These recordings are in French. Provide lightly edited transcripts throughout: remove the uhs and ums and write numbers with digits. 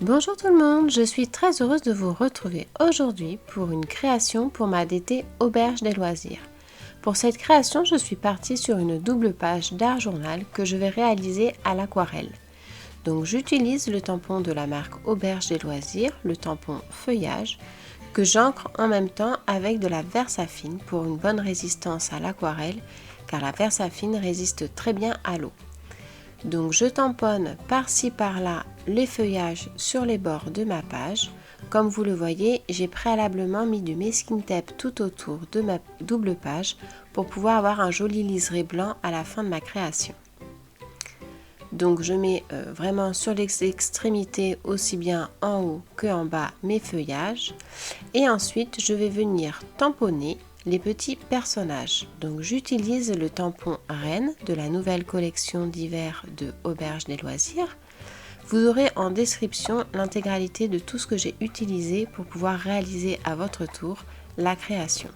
Bonjour tout le monde, je suis très heureuse de vous retrouver aujourd'hui pour une création pour ma DT Auberge des loisirs. Pour cette création, je suis partie sur une double page d'art journal que je vais réaliser à l'aquarelle. Donc j'utilise le tampon de la marque Auberge des loisirs, le tampon feuillage, que j'encre en même temps avec de la Versafine pour une bonne résistance à l'aquarelle, car la Versafine résiste très bien à l'eau. Donc je tamponne par-ci par-là les feuillages sur les bords de ma page. Comme vous le voyez, j'ai préalablement mis du masking tape tout autour de ma double page pour pouvoir avoir un joli liseré blanc à la fin de ma création. Donc je mets vraiment sur les extrémités aussi bien en haut que en bas mes feuillages et ensuite je vais venir tamponner les petits personnages. Donc j'utilise le tampon Reine de la nouvelle collection d'hiver de Auberge des loisirs. Vous aurez en description l'intégralité de tout ce que j'ai utilisé pour pouvoir réaliser à votre tour la création.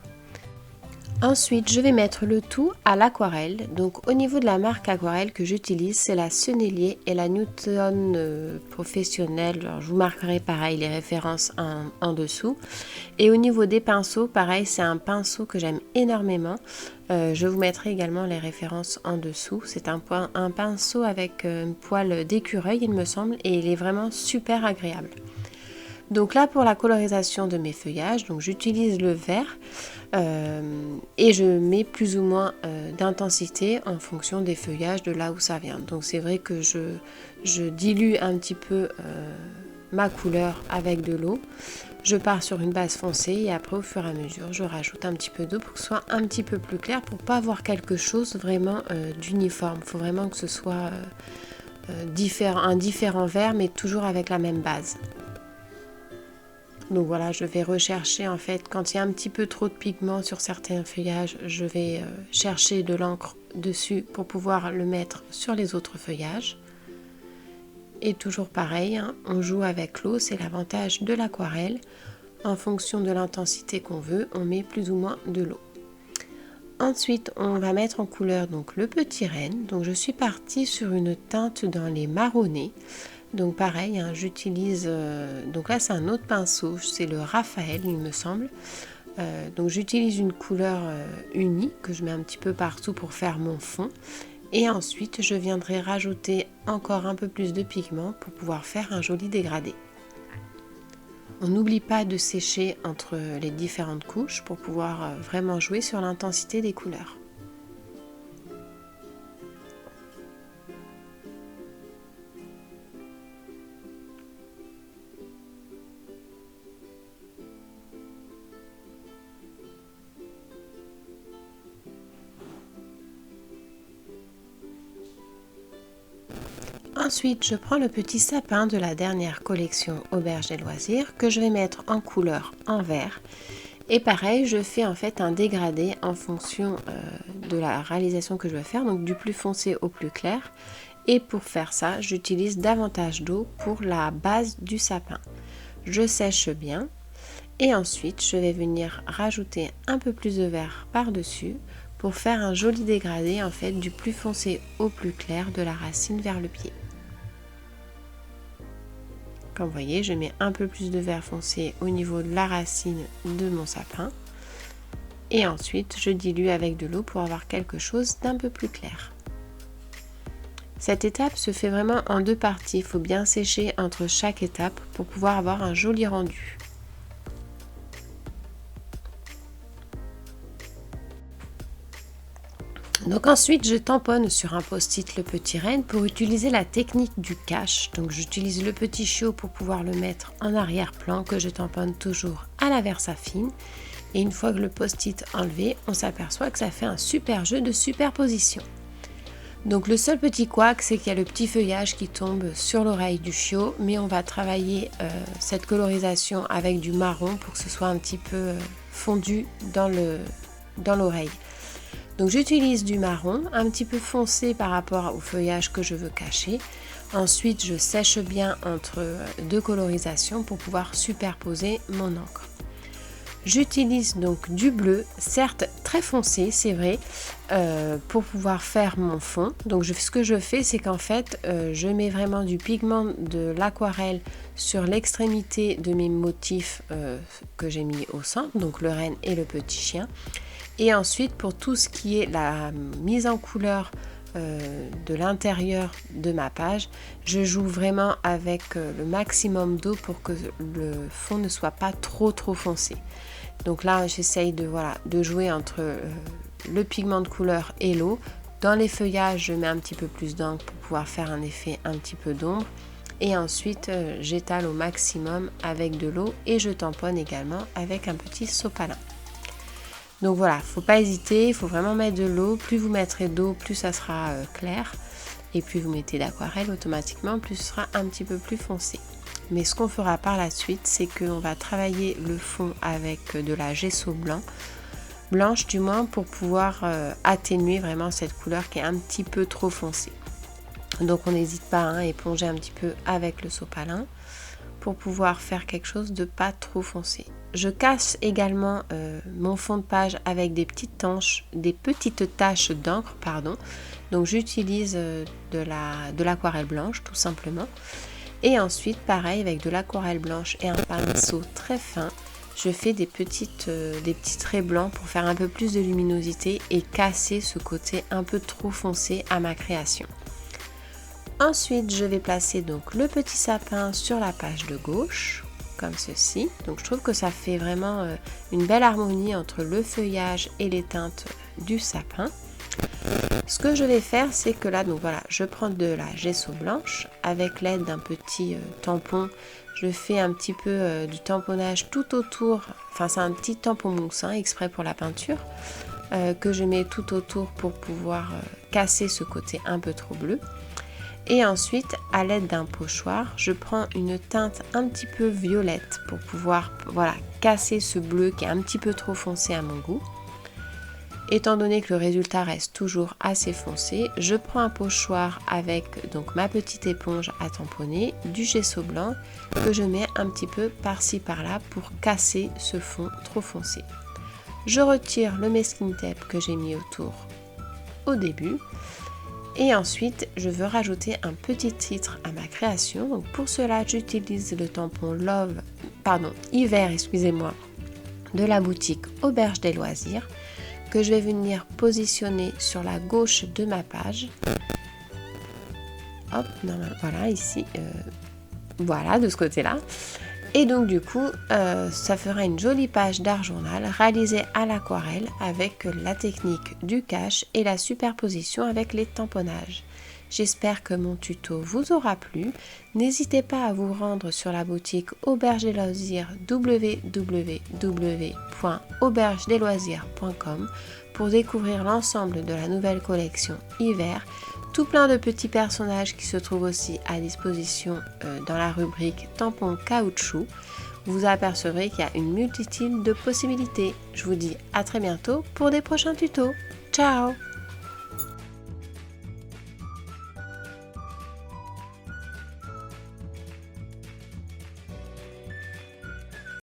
Ensuite, je vais mettre le tout à l'aquarelle. Donc au niveau de la marque aquarelle que j'utilise, c'est la Sennelier et la Newton professionnelle. Alors, je vous marquerai pareil les références en dessous. Et au niveau des pinceaux, pareil, c'est un pinceau que j'aime énormément. Je vous mettrai également les références en dessous. C'est un pinceau avec une poil d'écureuil, il me semble, et il est vraiment super agréable. Donc là, pour la colorisation de mes feuillages, donc j'utilise le vert et je mets plus ou moins d'intensité en fonction des feuillages de là où ça vient. Donc c'est vrai que je dilue un petit peu ma couleur avec de l'eau. Je pars sur une base foncée et après au fur et à mesure je rajoute un petit peu d'eau pour que ce soit un petit peu plus clair, pour pas avoir quelque chose vraiment d'uniforme. Il faut vraiment que ce soit un différent vert mais toujours avec la même base. Donc voilà, je vais rechercher en fait, quand il y a un petit peu trop de pigments sur certains feuillages, je vais chercher de l'encre dessus pour pouvoir le mettre sur les autres feuillages. Et toujours pareil, hein, on joue avec l'eau, c'est l'avantage de l'aquarelle. En fonction de l'intensité qu'on veut, on met plus ou moins de l'eau. Ensuite, on va mettre en couleur donc le petit renne. Donc je suis partie sur une teinte dans les marronnés. Donc pareil, hein, j'utilise, donc là c'est un autre pinceau, c'est le Raphaël il me semble. Donc j'utilise une couleur unie que je mets un petit peu partout pour faire mon fond. Et ensuite je viendrai rajouter encore un peu plus de pigment pour pouvoir faire un joli dégradé. On n'oublie pas de sécher entre les différentes couches pour pouvoir vraiment jouer sur l'intensité des couleurs. Ensuite, je prends le petit sapin de la dernière collection Auberge des loisirs que je vais mettre en couleur en vert. Et pareil, je fais en fait un dégradé en fonction de la réalisation que je vais faire, donc du plus foncé au plus clair. Et pour faire ça, j'utilise davantage d'eau pour la base du sapin. Je sèche bien et ensuite je vais venir rajouter un peu plus de vert par-dessus pour faire un joli dégradé en fait du plus foncé au plus clair de la racine vers le pied. Comme vous voyez, je mets un peu plus de vert foncé au niveau de la racine de mon sapin. Et ensuite, je dilue avec de l'eau pour avoir quelque chose d'un peu plus clair. Cette étape se fait vraiment en deux parties. Il faut bien sécher entre chaque étape pour pouvoir avoir un joli rendu. Donc ensuite, je tamponne sur un post-it le petit renne pour utiliser la technique du cache. Donc j'utilise le petit chiot pour pouvoir le mettre en arrière-plan que je tamponne toujours à la Versafine. Et une fois que le post-it enlevé, on s'aperçoit que ça fait un super jeu de superposition. Donc le seul petit couac, c'est qu'il y a le petit feuillage qui tombe sur l'oreille du chiot, mais on va travailler cette colorisation avec du marron pour que ce soit un petit peu fondu dans l'oreille. Donc j'utilise du marron, un petit peu foncé par rapport au feuillage que je veux cacher. Ensuite, je sèche bien entre deux colorisations pour pouvoir superposer mon encre. J'utilise donc du bleu, certes très foncé, c'est vrai, pour pouvoir faire mon fond. Donc ce que je fais, c'est qu'en fait, je mets vraiment du pigment de l'aquarelle sur l'extrémité de mes motifs que j'ai mis au centre, donc le renne et le petit chien. Et ensuite, pour tout ce qui est la mise en couleur de l'intérieur de ma page, je joue vraiment avec le maximum d'eau pour que le fond ne soit pas trop foncé. Donc là, j'essaye de jouer entre le pigment de couleur et l'eau. Dans les feuillages, je mets un petit peu plus d'encre pour pouvoir faire un effet un petit peu d'ombre. Et ensuite, j'étale au maximum avec de l'eau et je tamponne également avec un petit sopalin. Donc voilà, faut pas hésiter, il faut vraiment mettre de l'eau. Plus vous mettrez d'eau, plus ça sera clair. Et plus vous mettez d'aquarelle, automatiquement, plus ce sera un petit peu plus foncé. Mais ce qu'on fera par la suite, c'est qu'on va travailler le fond avec de la gesso blanche du moins, pour pouvoir atténuer vraiment cette couleur qui est un petit peu trop foncée. Donc on n'hésite pas à éponger un petit peu avec le sopalin pour pouvoir faire quelque chose de pas trop foncé. Je casse également mon fond de page avec des petites taches d'encre, pardon. Donc j'utilise de l'aquarelle blanche tout simplement. Et ensuite, pareil, avec de l'aquarelle blanche et un pinceau très fin, je fais des petits traits blancs pour faire un peu plus de luminosité et casser ce côté un peu trop foncé à ma création. Ensuite, je vais placer donc le petit sapin sur la page de gauche, comme ceci. Donc je trouve que ça fait vraiment une belle harmonie entre le feuillage et les teintes du sapin. Ce que je vais faire, c'est que là, donc voilà, je prends de la gesso blanche avec l'aide d'un petit tampon. Je fais un petit peu du tamponnage tout autour, enfin c'est un petit tampon mousse exprès pour la peinture, que je mets tout autour pour pouvoir casser ce côté un peu trop bleu. Et ensuite, à l'aide d'un pochoir, je prends une teinte un petit peu violette pour pouvoir casser ce bleu qui est un petit peu trop foncé à mon goût. Étant donné que le résultat reste toujours assez foncé, je prends un pochoir avec donc ma petite éponge à tamponner, du gesso blanc que je mets un petit peu par-ci par-là pour casser ce fond trop foncé. Je retire le masking tape que j'ai mis autour au début. Et ensuite, je veux rajouter un petit titre à ma création. Donc pour cela, j'utilise le tampon Hiver, de la boutique Auberge des Loisirs, que je vais venir positionner sur la gauche de ma page. Hop, voilà, ici, voilà, de ce côté-là. Et donc du coup, ça fera une jolie page d'art journal réalisée à l'aquarelle avec la technique du cache et la superposition avec les tamponnages. J'espère que mon tuto vous aura plu. N'hésitez pas à vous rendre sur la boutique Auberge des Loisirs www.aubergedesloisirs.com pour découvrir l'ensemble de la nouvelle collection hiver. Tout plein de petits personnages qui se trouvent aussi à disposition dans la rubrique tampon caoutchouc. Vous apercevrez qu'il y a une multitude de possibilités. Je vous dis à très bientôt pour des prochains tutos. Ciao!